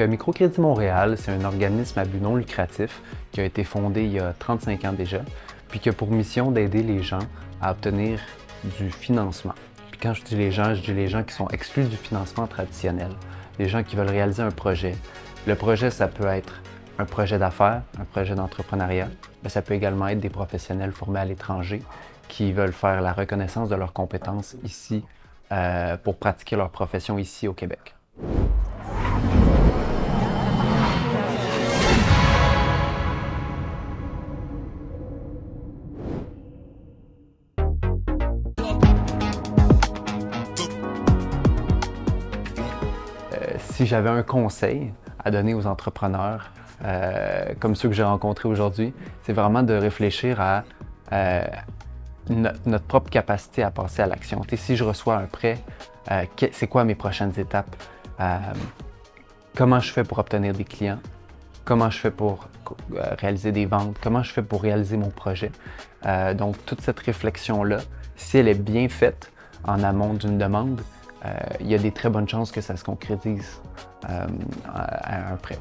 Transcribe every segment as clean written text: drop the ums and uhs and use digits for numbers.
Microcrédit Montréal, c'est un organisme à but non lucratif qui a été fondé il y a 35 ans déjà, puis qui a pour mission d'aider les gens à obtenir du financement. Puis quand je dis les gens qui sont exclus du financement traditionnel, les gens qui veulent réaliser un projet. Le projet, ça peut être un projet d'affaires, un projet d'entrepreneuriat, mais ça peut également être des professionnels formés à l'étranger qui veulent faire la reconnaissance de leurs compétences ici pour pratiquer leur profession ici au Québec. Si j'avais un conseil à donner aux entrepreneurs, comme ceux que j'ai rencontrés aujourd'hui, c'est vraiment de réfléchir à notre propre capacité à passer à l'action. Si je reçois un prêt, c'est quoi mes prochaines étapes? Comment je fais pour obtenir des clients? Comment je fais pour réaliser des ventes? Comment je fais pour réaliser mon projet? Donc, toute cette réflexion-là, si elle est bien faite en amont d'une demande, il y a des très bonnes chances que ça se concrétise à un prêt.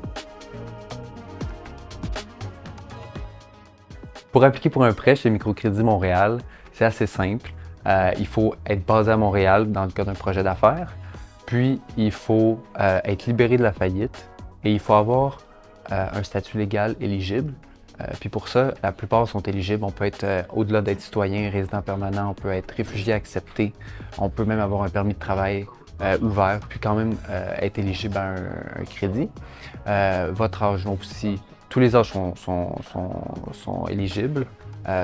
Pour appliquer pour un prêt chez Microcrédit Montréal, c'est assez simple. Il faut être basé à Montréal dans le cas d'un projet d'affaires, puis il faut être libéré de la faillite et il faut avoir un statut légal éligible. Puis pour ça, la plupart sont éligibles. On peut être, au-delà d'être citoyen, résident permanent, on peut être réfugié accepté, on peut même avoir un permis de travail ouvert, puis quand même être éligible à un crédit. Votre âge, donc aussi, tous les âges sont éligibles,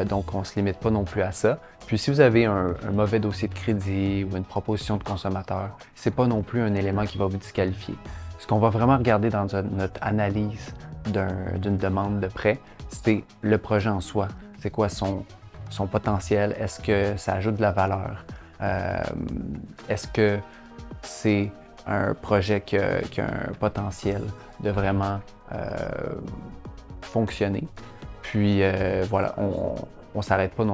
donc on ne se limite pas non plus à ça. Puis si vous avez un mauvais dossier de crédit ou une proposition de consommateur, ce n'est pas non plus un élément qui va vous disqualifier. Ce qu'on va vraiment regarder dans notre analyse d'une demande de prêt, c'est le projet en soi. C'est quoi son potentiel? Est-ce que ça ajoute de la valeur? Est-ce que c'est un projet qui a un potentiel de vraiment fonctionner? Puis voilà, on ne s'arrête pas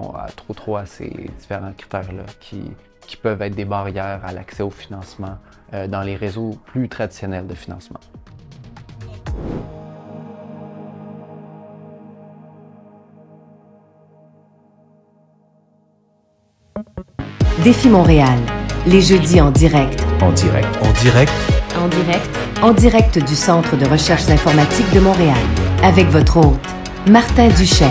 trop à ces différents critères-là qui peuvent être des barrières à l'accès au financement dans les réseaux plus traditionnels de financement. Défi Montréal, les jeudis en direct. En direct Du Centre de recherche informatique de Montréal. Avec votre hôte, Martin Duchesne.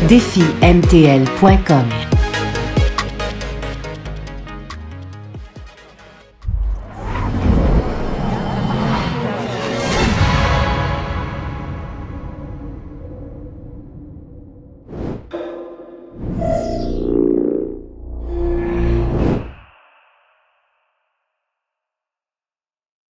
DéfiMTL.com